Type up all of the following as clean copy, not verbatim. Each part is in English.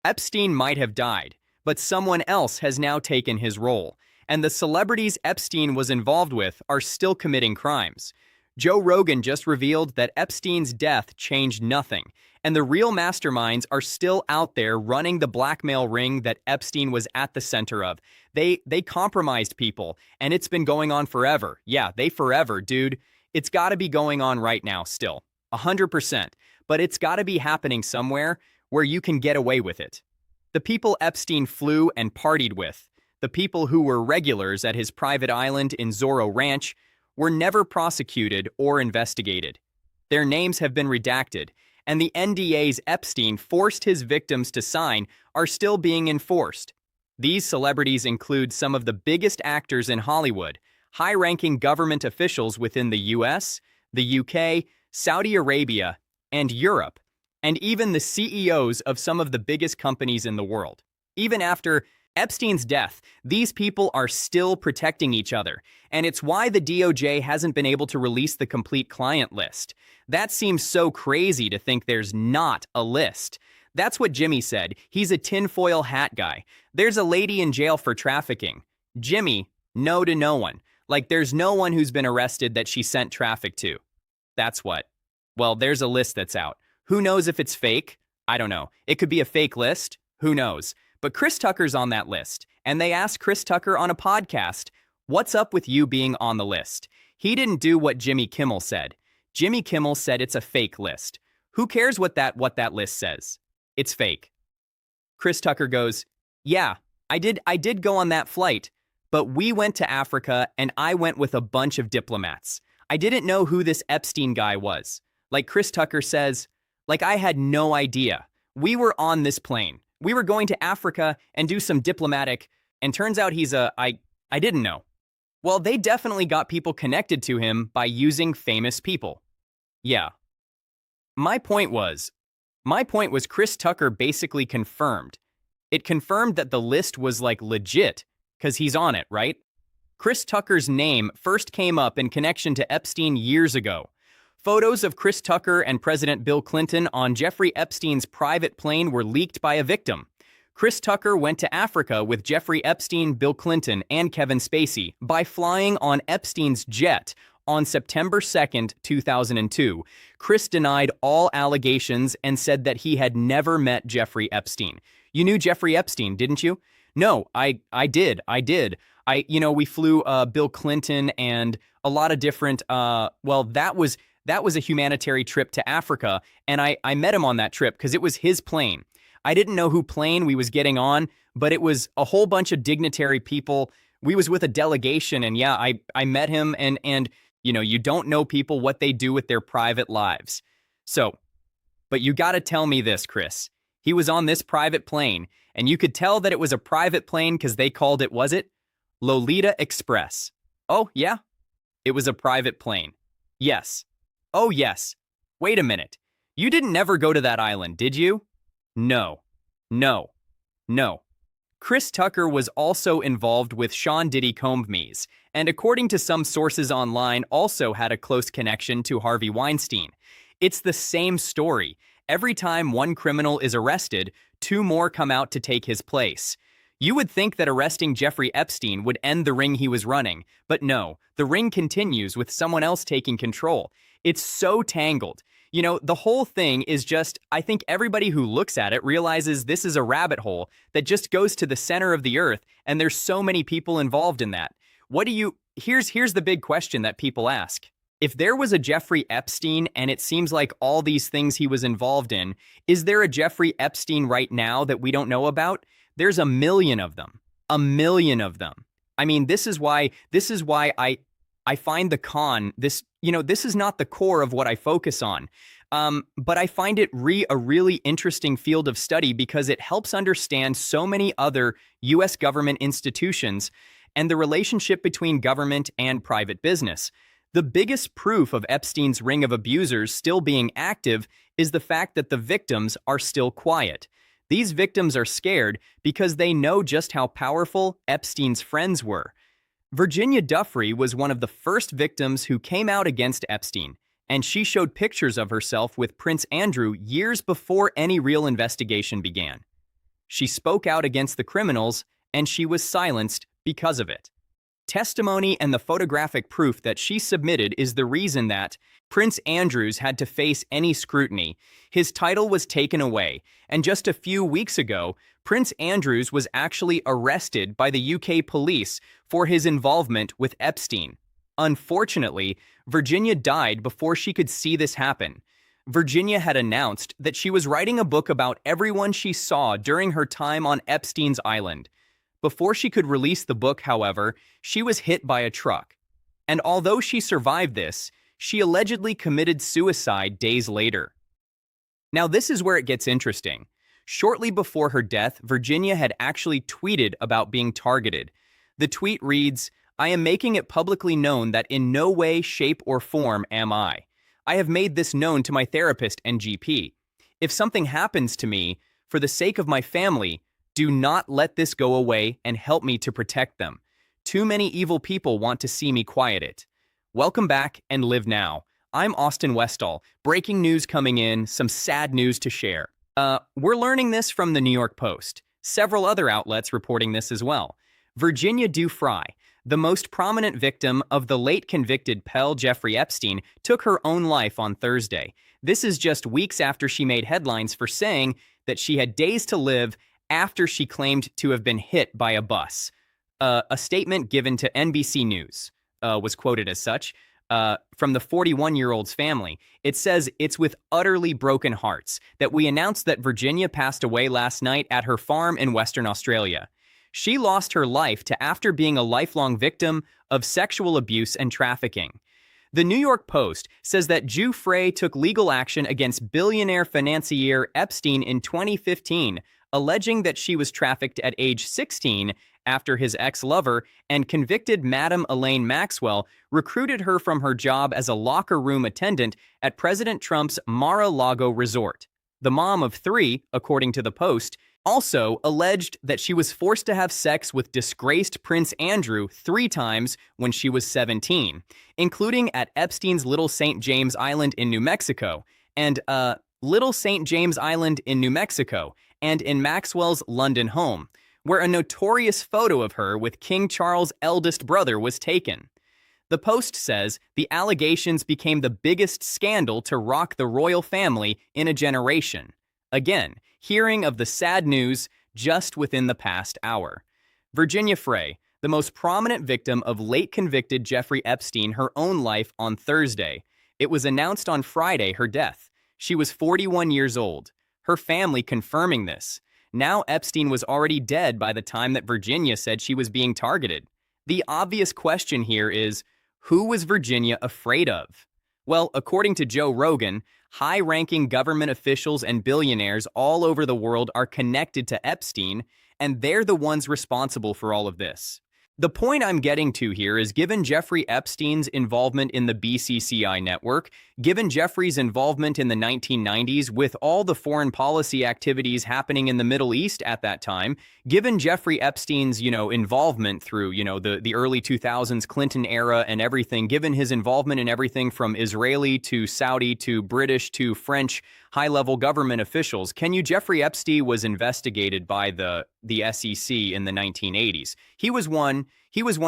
Epstein might have died, but someone else has now taken his role, and the celebrities Epstein was involved with are still committing crimes. Joe Rogan just revealed that Epstein's death changed nothing, and the real masterminds are still out there running the blackmail ring that Epstein was at the center of. They compromised people, and it's been going on forever. Yeah, they forever, dude. It's got to be going on right now still. 100%. But it's got to be happening somewhere where you can get away with it. The people Epstein flew and partied with, the people who were regulars at his private island in Zorro Ranch, were never prosecuted or investigated. Their names have been redacted, and the NDAs Epstein forced his victims to sign are still being enforced. These celebrities include some of the biggest actors in Hollywood, high-ranking government officials within the US, the UK, Saudi Arabia, and Europe, and even the CEOs of some of the biggest companies in the world. Even after Epstein's death, these people are still protecting each other, and it's why the DOJ hasn't been able to release the complete client list. That seems so crazy to think there's not a list. That's what Jimmy said. He's a tinfoil hat guy. There's a lady in jail for trafficking. Jimmy, no to no one. Like there's no one who's been arrested that she sent traffic to. That's what. Well, there's a list that's out. Who knows if it's fake? I don't know. It could be a fake list. Who knows? But Chris Tucker's on that list, and they asked Chris Tucker on a podcast, "What's up with you being on the list?" He didn't do what Jimmy Kimmel said. Jimmy Kimmel said it's a fake list. Who cares what that list says? It's fake. Chris Tucker goes, "Yeah, I did go on that flight, but we went to Africa and I went with a bunch of diplomats. I didn't know who this Epstein guy was." Like Chris Tucker says, like I had no idea. We were on this plane. We were going to Africa and do some diplomatic, and turns out I didn't know. Well, they definitely got people connected to him by using famous people. Yeah. My point was Chris Tucker basically confirmed. It confirmed that the list was like legit, because he's on it, right? Chris Tucker's name first came up in connection to Epstein years ago. Photos of Chris Tucker and President Bill Clinton on Jeffrey Epstein's private plane were leaked by a victim. Chris Tucker went to Africa with Jeffrey Epstein, Bill Clinton, and Kevin Spacey by flying on Epstein's jet on September 2nd, 2002. Chris denied all allegations and said that he had never met Jeffrey Epstein. You knew Jeffrey Epstein, didn't you? No, I did. We flew Bill Clinton and a lot of different, that was a humanitarian trip to Africa, and I met him on that trip because it was his plane. I didn't know who plane we was getting on, but it was a whole bunch of dignitary people. We was with a delegation, and yeah, I met him, and you don't know people what they do with their private lives. So, but you gotta tell me this, Chris. He was on this private plane, and you could tell that it was a private plane because they called it, was it? Lolita Express. Oh, yeah? It was a private plane. Yes. Oh, yes. Wait a minute. You didn't never go to that island, did you? No. Chris Tucker was also involved with Sean Diddy Combs, and according to some sources online, also had a close connection to Harvey Weinstein. It's the same story. Every time one criminal is arrested, two more come out to take his place. You would think that arresting Jeffrey Epstein would end the ring he was running, but no, the ring continues with someone else taking control. It's so tangled. The whole thing is just, I think everybody who looks at it realizes this is a rabbit hole that just goes to the center of the earth, and there's so many people involved in that. Here's the big question that people ask. If there was a Jeffrey Epstein and it seems like all these things he was involved in, is there a Jeffrey Epstein right now that we don't know about? There's a million of them. A million of them. I mean, this is why I find the con, this is not the core of what I focus on. But I find it a really interesting field of study because it helps understand so many other U.S. government institutions and the relationship between government and private business. The biggest proof of Epstein's ring of abusers still being active is the fact that the victims are still quiet. These victims are scared because they know just how powerful Epstein's friends were. Virginia Duffrey was one of the first victims who came out against Epstein, and she showed pictures of herself with Prince Andrew years before any real investigation began. She spoke out against the criminals, and she was silenced because of it. Testimony and the photographic proof that she submitted is the reason that Prince Andrews had to face any scrutiny. His title was taken away, and just a few weeks ago, Prince Andrews was actually arrested by the UK police for his involvement with Epstein. Unfortunately, Virginia died before she could see this happen. Virginia had announced that she was writing a book about everyone she saw during her time on Epstein's island. Before she could release the book, however, she was hit by a truck. And although she survived this, she allegedly committed suicide days later. Now, this is where it gets interesting. Shortly before her death, Virginia had actually tweeted about being targeted. The tweet reads, "I am making it publicly known that in no way, shape, or form am I. I have made this known to my therapist and GP. If something happens to me, for the sake of my family, do not let this go away and help me to protect them. Too many evil people want to see me quiet it. Welcome back and live now. I'm Austin Westall. Breaking news coming in, some sad news to share. We're learning this from the New York Post. Several other outlets reporting this as well. Virginia Fry, the most prominent victim of the late convicted Pell Jeffrey Epstein, took her own life on Thursday. This is just weeks after she made headlines for saying that she had days to live after she claimed to have been hit by a bus. A statement given to NBC News was quoted as such from the 41-year-old's family. It says, "It's with utterly broken hearts that we announce that Virginia passed away last night at her farm in Western Australia. She lost her life to after being a lifelong victim of sexual abuse and trafficking." The New York Post says that Jeffrey took legal action against billionaire financier Epstein in 2015, alleging that she was trafficked at age 16 after his ex-lover and convicted Madam Elaine Maxwell recruited her from her job as a locker room attendant at President Trump's Mar-a-Lago resort. The mom of 3, according to the Post, also alleged that she was forced to have sex with disgraced Prince Andrew 3 times when she was 17, including at Epstein's Little St. James Island in New Mexico, and Little St. James Island in New Mexico, and in Maxwell's London home, where a notorious photo of her with King Charles' eldest brother was taken. The Post says the allegations became the biggest scandal to rock the royal family in a generation. Again, hearing of the sad news just within the past hour. Virginia Frey, the most prominent victim of late convicted Jeffrey Epstein, her own life on Thursday. It was announced on Friday her death. She was 41 years old. Her family confirming this. Now Epstein was already dead by the time that Virginia said she was being targeted. The obvious question here is, who was Virginia afraid of? Well, according to Joe Rogan, high-ranking government officials and billionaires all over the world are connected to Epstein, and they're the ones responsible for all of this. The point I'm getting to here is, given Jeffrey Epstein's involvement in the BCCI network, given Jeffrey's involvement in the 1990s with all the foreign policy activities happening in the Middle East at that time, given Jeffrey Epstein's, involvement through, the early 2000s Clinton era and everything, given his involvement in everything from Israeli to Saudi to British to French high-level government officials, Jeffrey Epstein was investigated by the SEC in the 1980s. He was one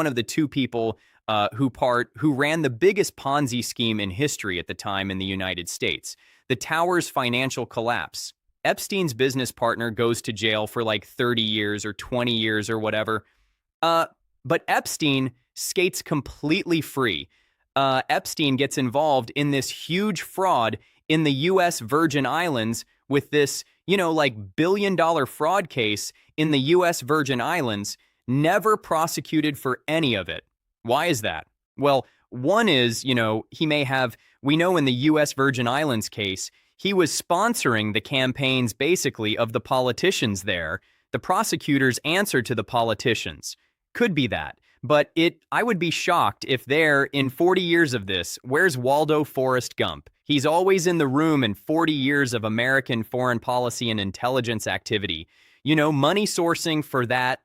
of the 2 people who ran the biggest Ponzi scheme in history at the time in the United States, the Towers financial collapse. Epstein's business partner goes to jail for like 30 years or 20 years or whatever. But Epstein skates completely free. Epstein gets involved in this huge fraud in the U.S. Virgin Islands with this, billion-dollar fraud case in the U.S. Virgin Islands, never prosecuted for any of it. Why is that? Well, one is, we know in the U.S. Virgin Islands case, he was sponsoring the campaigns, basically, of the politicians there. The prosecutors answered to the politicians. Could be that. But I would be shocked if in 40 years of this, where's Waldo Forrest Gump? He's always in the room in 40 years of American foreign policy and intelligence activity. Money sourcing for that,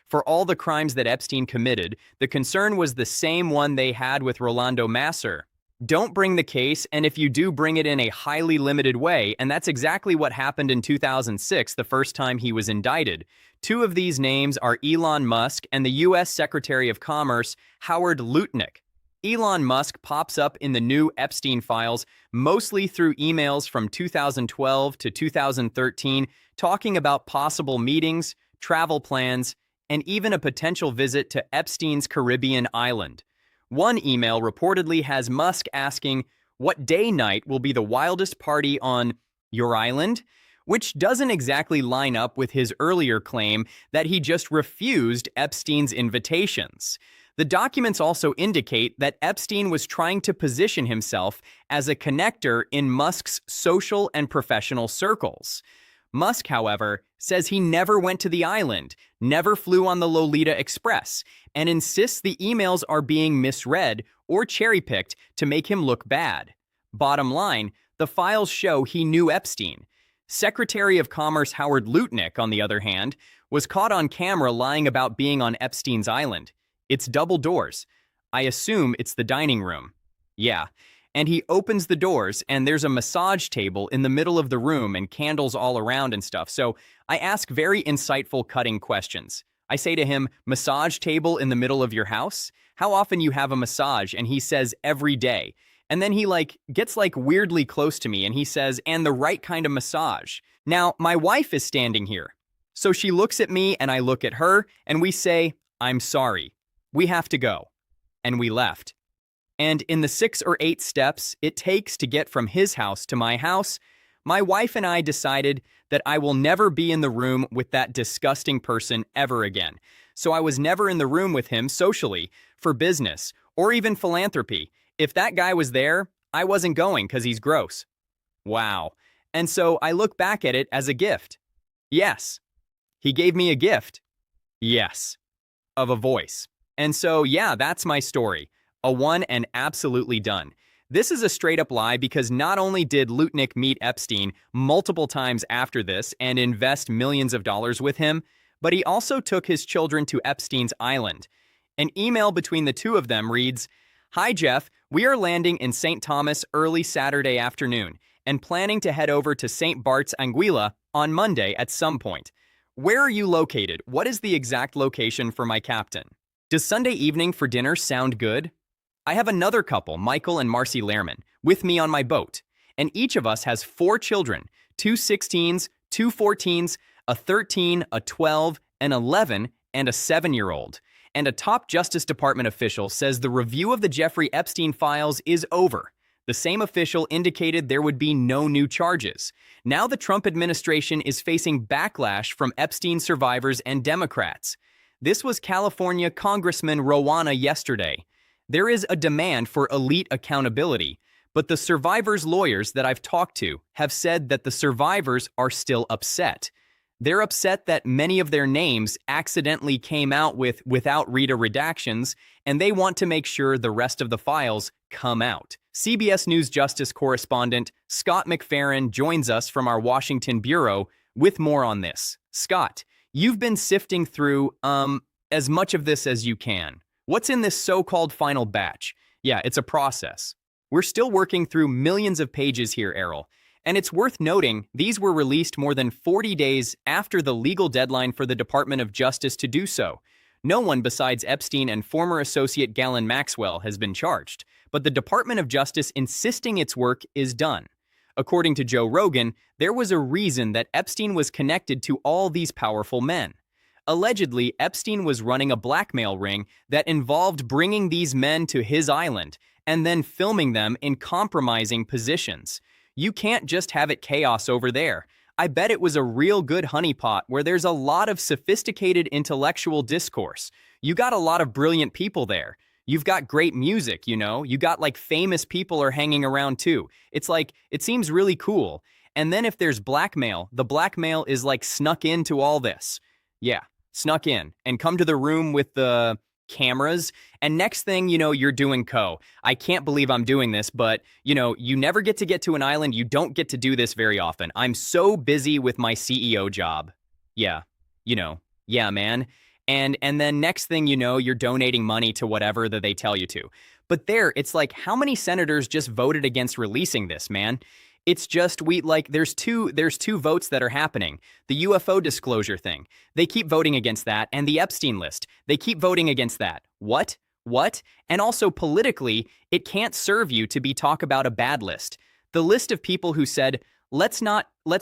for all the crimes that Epstein committed. The concern was the same one they had with Rolando Masser. Don't bring the case, and if you do, bring it in a highly limited way, and that's exactly what happened in 2006, the first time he was indicted. Two of these names are Elon Musk and the U.S. Secretary of Commerce, Howard Lutnick. Elon Musk pops up in the new Epstein files, mostly through emails from 2012 to 2013, talking about possible meetings, travel plans, and even a potential visit to Epstein's Caribbean island. One email reportedly has Musk asking, "What day night will be the wildest party on your island?" Which doesn't exactly line up with his earlier claim that he just refused Epstein's invitations. The documents also indicate that Epstein was trying to position himself as a connector in Musk's social and professional circles. Musk, however, says he never went to the island, never flew on the Lolita Express, and insists the emails are being misread or cherry-picked to make him look bad. Bottom line, the files show he knew Epstein. Secretary of Commerce Howard Lutnick, on the other hand, was caught on camera lying about being on Epstein's island. It's double doors. I assume it's the dining room. Yeah. And he opens the doors, and there's a massage table in the middle of the room and candles all around and stuff. So I ask very insightful cutting questions. I say to him, "Massage table in the middle of your house? How often you have a massage?" And he says, "Every day." And then he gets weirdly close to me and he says, "And the right kind of massage." Now, my wife is standing here. So she looks at me and I look at her and we say, "I'm sorry. We have to go." And we left. And in the 6 or 8 steps it takes to get from his house to my house, my wife and I decided that I will never be in the room with that disgusting person ever again. So I was never in the room with him socially, for business, or even philanthropy. If that guy was there, I wasn't going because he's gross. Wow. And so I look back at it as a gift. Yes. He gave me a gift. Yes. Of a voice. And so, yeah, that's my story. A one and absolutely done. This is a straight up lie because not only did Lutnick meet Epstein multiple times after this and invest millions of dollars with him, but he also took his children to Epstein's island. An email between the two of them reads, "Hi Jeff, we are landing in St. Thomas early Saturday afternoon and planning to head over to St. Bart's Anguilla on Monday at some point. Where are you located? What is the exact location for my captain? Does Sunday evening for dinner sound good? I have another couple, Michael and Marcy Lehrman, with me on my boat, and each of us has 4 children, 2 16s, 2 14s, a 13, a 12, an 11, and a 7-year-old. And a top Justice Department official says the review of the Jeffrey Epstein files is over. The same official indicated there would be no new charges. Now the Trump administration is facing backlash from Epstein survivors and Democrats. This was California Congressman Rowana yesterday. There is a demand for elite accountability, but the survivors' lawyers that I've talked to have said that the survivors are still upset. They're upset that many of their names accidentally came out without Rita redactions, and they want to make sure the rest of the files come out. CBS News Justice correspondent Scott McFerrin joins us from our Washington bureau with more on this. Scott, you've been sifting through as much of this as you can. What's in this so-called final batch? Yeah, it's a process. We're still working through millions of pages here, Errol. And it's worth noting, these were released more than 40 days after the legal deadline for the Department of Justice to do so. No one besides Epstein and former associate Ghislaine Maxwell has been charged, but the Department of Justice insisting its work is done. According to Joe Rogan, there was a reason that Epstein was connected to all these powerful men. Allegedly, Epstein was running a blackmail ring that involved bringing these men to his island and then filming them in compromising positions. You can't just have it chaos over there. I bet it was a real good honeypot where there's a lot of sophisticated intellectual discourse. You got a lot of brilliant people there. You've got great music, you know? You got famous people are hanging around too. It's it seems really cool. And then if there's blackmail, the blackmail is snuck into all this. Yeah. Snuck in and come to the room with the cameras, and next thing you know, you're doing co. I can't believe I'm doing this, but you never get to an island. You don't get to do this very often. I'm so busy with my CEO job. Yeah, yeah, man. And then next thing you know, you're donating money to whatever that they tell you to. But there, it's like, how many senators just voted against releasing this, man? It's just there's two votes that are happening. The UFO disclosure thing. They keep voting against that, and the Epstein list. They keep voting against that. What? What? And also politically, it can't serve you to be talk about a bad list. The list of people who said, let's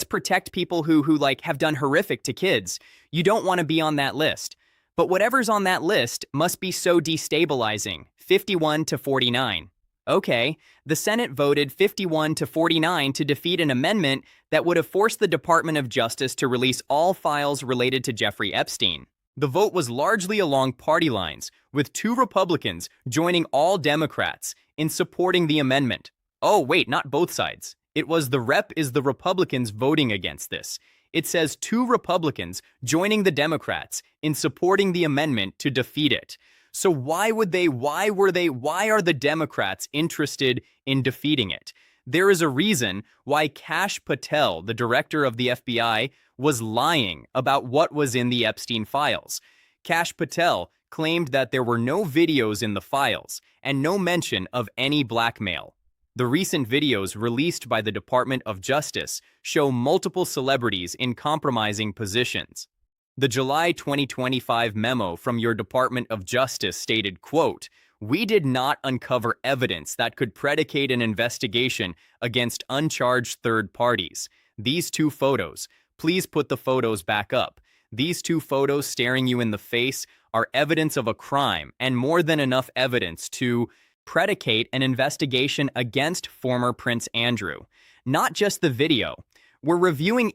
protect people who like have done horrific to kids. You don't want to be on that list. But whatever's on that list must be so destabilizing. 51 to 49. Okay, the Senate voted 51 to 49 to defeat an amendment that would have forced the Department of Justice to release all files related to Jeffrey Epstein. The vote was largely along party lines, with 2 Republicans joining all Democrats in supporting the amendment. Oh, wait, not both sides. It was the Republicans voting against this. It says 2 Republicans joining the Democrats in supporting the amendment to defeat it. So why are the Democrats interested in defeating it? There is a reason why Kash Patel, the director of the FBI, was lying about what was in the Epstein files. Kash Patel claimed that there were no videos in the files and no mention of any blackmail. The recent videos released by the Department of Justice show multiple celebrities in compromising positions. The July 2025 memo from your Department of Justice stated, quote, "We did not uncover evidence that could predicate an investigation against uncharged third parties. These 2 photos, please put the photos back up. These 2 photos staring you in the face are evidence of a crime and more than enough evidence to predicate an investigation against former Prince Andrew." Not just the video. We're reviewing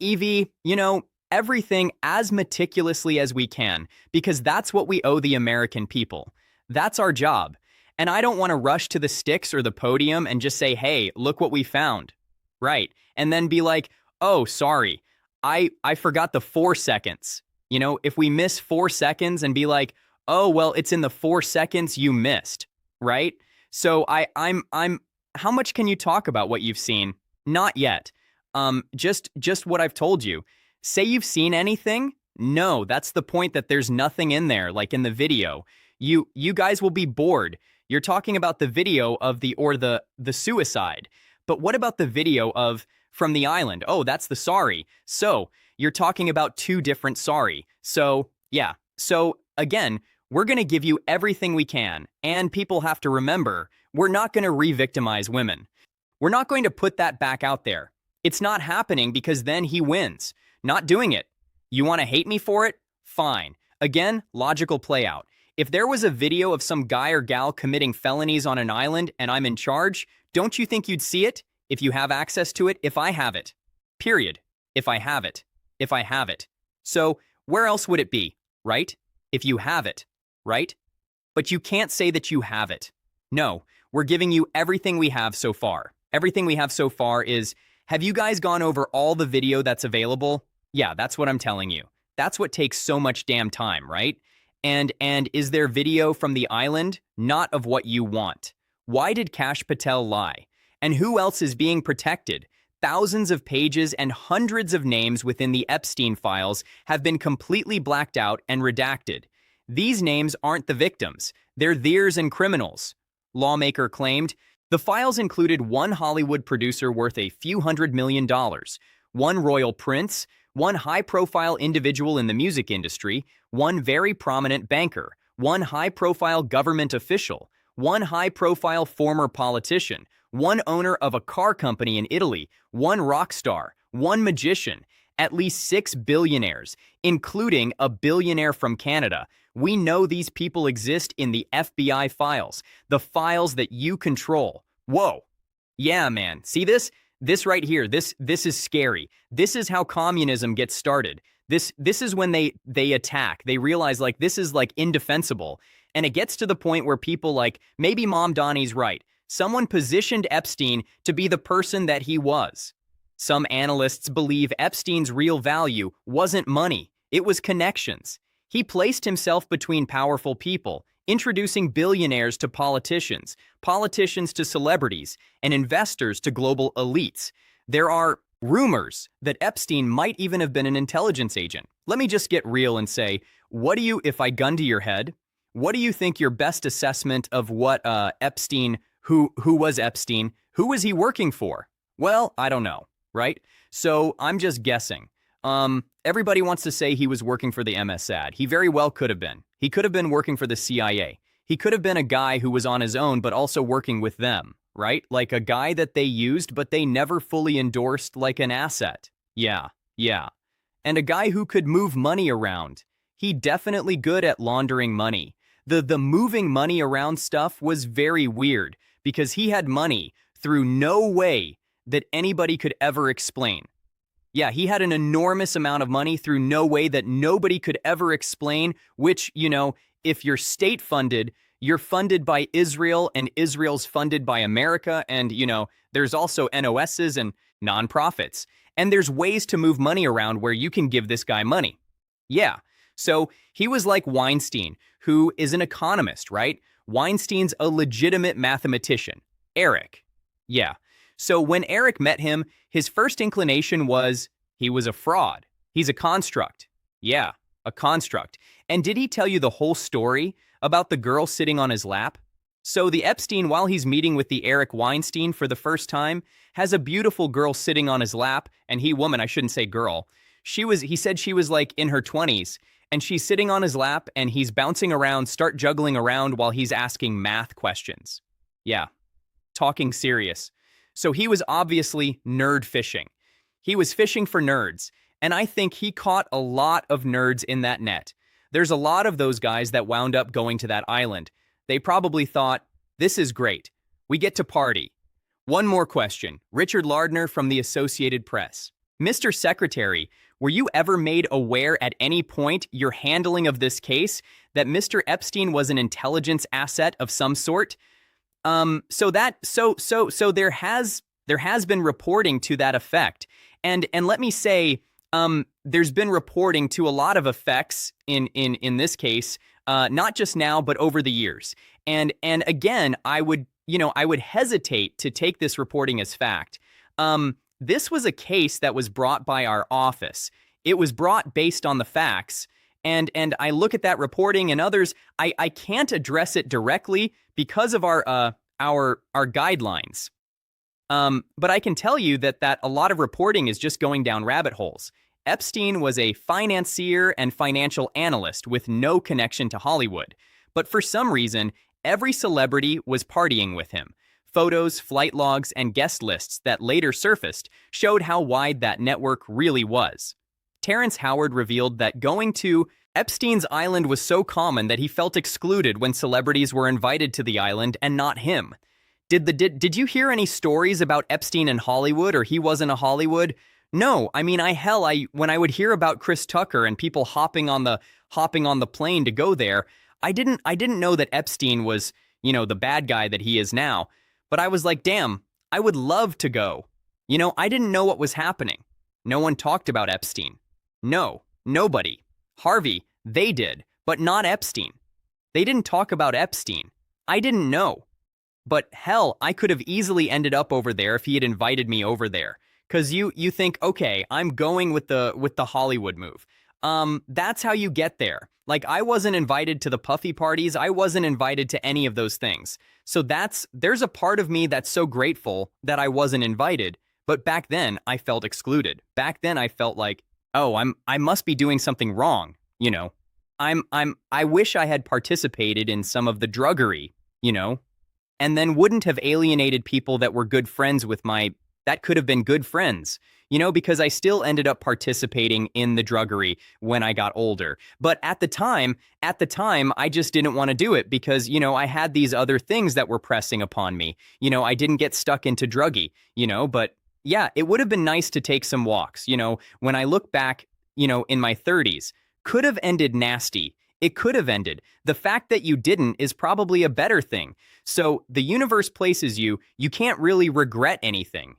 everything as meticulously as we can, because that's what we owe the American people. That's our job. And I don't want to rush to the sticks or the podium and just say, hey, look what we found. Right. And then be like, oh, sorry, I forgot the 4 seconds. If we miss 4 seconds and be like, oh, well, it's in the 4 seconds you missed. Right. So I'm how much can you talk about what you've seen? Not yet. Just what I've told you. Say you've seen anything? No, that's the point, that there's nothing in there, like in the video. You guys will be bored. You're talking about the video of the suicide. But what about the video of from the island? Oh, that's the sorry. So you're talking about 2 different sorry. So yeah. So again, we're going to give you everything we can. And people have to remember, we're not going to re-victimize women. We're not going to put that back out there. It's not happening because then he wins. Not doing it. You want to hate me for it? Fine. Again, logical play out. If there was a video of some guy or gal committing felonies on an island and I'm in charge, don't you think you'd see it? If you have access to it, if I have it. Period. If I have it. If I have it. So where else would it be, right? If you have it, right? But you can't say that you have it. No, we're giving you everything we have so far. Everything we have so far is, have you guys gone over all the video that's available? Yeah, that's what I'm telling you. That's what takes so much damn time, right? And is there video from the island? Not of what you want. Why did Kash Patel lie? And who else is being protected? Thousands of pages and hundreds of names within the Epstein files have been completely blacked out and redacted. These names aren't the victims. They're theirs and criminals. Lawmaker claimed. The files included 1 Hollywood producer worth a few $100 million, 1 royal prince, 1 high-profile individual in the music industry, 1 very prominent banker, 1 high-profile government official, 1 high-profile former politician, 1 owner of a car company in Italy, 1 rock star, 1 magician, at least 6 billionaires, including a billionaire from Canada. We know these people exist in the FBI files, the files that you control. Whoa. Yeah, man. See this? This right here, this is scary. This is how communism gets started. This is when they attack. They realize like this is like indefensible. And it gets to the point where people like, maybe Mom Donnie's right. Someone positioned Epstein to be the person that he was. Some analysts believe Epstein's real value wasn't money. It was connections. He placed himself between powerful people, introducing billionaires to politicians, politicians to celebrities, and investors to global elites. There are rumors that Epstein might even have been an intelligence agent. Let me just get real and say, what do you, if I gun to your head, What do you think your best assessment of what Epstein, who was Epstein, who was he working for? Well, I don't know, right? So I'm just guessing. Everybody wants to say he was working for the Mossad. He very well could have been. He could have been working for the CIA. He could have been a guy who was on his own, but also working with them, right? Like a guy that they used, but they never fully endorsed like an asset. Yeah, yeah. And a guy who could move money around. He definitely good at laundering money. The moving money around stuff was very weird because he had money through no way that anybody could ever explain. Yeah, he had an enormous amount of money through no way that nobody could ever explain, which, if you're state funded, you're funded by Israel and Israel's funded by America. And, there's also NOSs and nonprofits. And there's ways to move money around where you can give this guy money. Yeah. So he was like Weinstein, who is an economist, right? Weinstein's a legitimate mathematician. Eric. Yeah. So when Eric met him, his first inclination was he was a fraud. He's a construct. Yeah, a construct. And did he tell you the whole story about the girl sitting on his lap? So the Epstein, while he's meeting with the Eric Weinstein for the first time, has a beautiful girl sitting on his lap, and woman, I shouldn't say girl. He said she was like in her 20s, and she's sitting on his lap, and he's bouncing around, start juggling around while he's asking math questions. Yeah, talking serious. So he was obviously nerd fishing. He was fishing for nerds, and I think he caught a lot of nerds in that net. There's a lot of those guys that wound up going to that island. They probably thought, this is great. We get to party. One more question. Richard Lardner from the Associated Press. Mr. Secretary, were you ever made aware at any point your handling of this case that Mr. Epstein was an intelligence asset of some sort? So there has been reporting to that effect. And let me say, there's been reporting to a lot of effects in this case, not just now, but over the years. And again, I would hesitate to take this reporting as fact. This was a case that was brought by our office. It was brought based on the facts. And I look at that reporting and others, I can't address it directly because of our guidelines. But I can tell you that a lot of reporting is just going down rabbit holes. Epstein was a financier and financial analyst with no connection to Hollywood. But for some reason, every celebrity was partying with him. Photos, flight logs, and guest lists that later surfaced showed how wide that network really was. Terrence Howard revealed that going to Epstein's island was so common that he felt excluded when celebrities were invited to the island and not him. Did you hear any stories about Epstein in Hollywood, or he wasn't a Hollywood? No, I mean, when I would hear about Chris Tucker and people hopping on the plane to go there, I didn't know that Epstein was, the bad guy that he is now. But I was like, damn, I would love to go. I didn't know what was happening. No one talked about Epstein. No, nobody. Harvey, they did, but not Epstein. They didn't talk about Epstein. I didn't know. But hell, I could have easily ended up over there if he had invited me over there. Because you think, okay, I'm going with the Hollywood move. That's how you get there. Like, I wasn't invited to the puffy parties. I wasn't invited to any of those things. So there's a part of me that's so grateful that I wasn't invited. But back then, I felt excluded. Back then, I felt like, oh, I must be doing something wrong. I wish I had participated in some of the druggery, and then wouldn't have alienated people that were good friends with that could have been good friends, because I still ended up participating in the druggery when I got older. But at the time, I just didn't want to do it because, I had these other things that were pressing upon me. I didn't get stuck into druggy, but yeah, it would have been nice to take some walks. When I look back, in my 30s, could have ended nasty. It could have ended. The fact that you didn't is probably a better thing. So the universe places you can't really regret anything,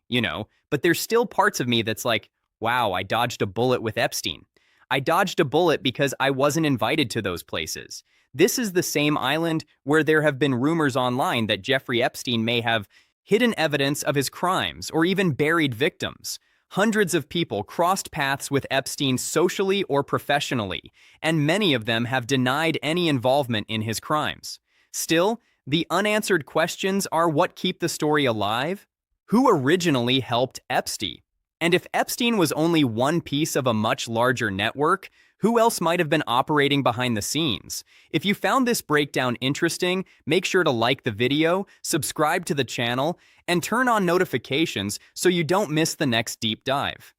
but there's still parts of me that's like, wow, I dodged a bullet with Epstein. I dodged a bullet because I wasn't invited to those places. This is the same island where there have been rumors online that Jeffrey Epstein may have hidden evidence of his crimes or even buried victims. Hundreds of people crossed paths with Epstein socially or professionally, and many of them have denied any involvement in his crimes. Still, the unanswered questions are what keep the story alive. Who originally helped Epstein? And if Epstein was only one piece of a much larger network, who else might have been operating behind the scenes? If you found this breakdown interesting, make sure to like the video, subscribe to the channel, and turn on notifications so you don't miss the next deep dive.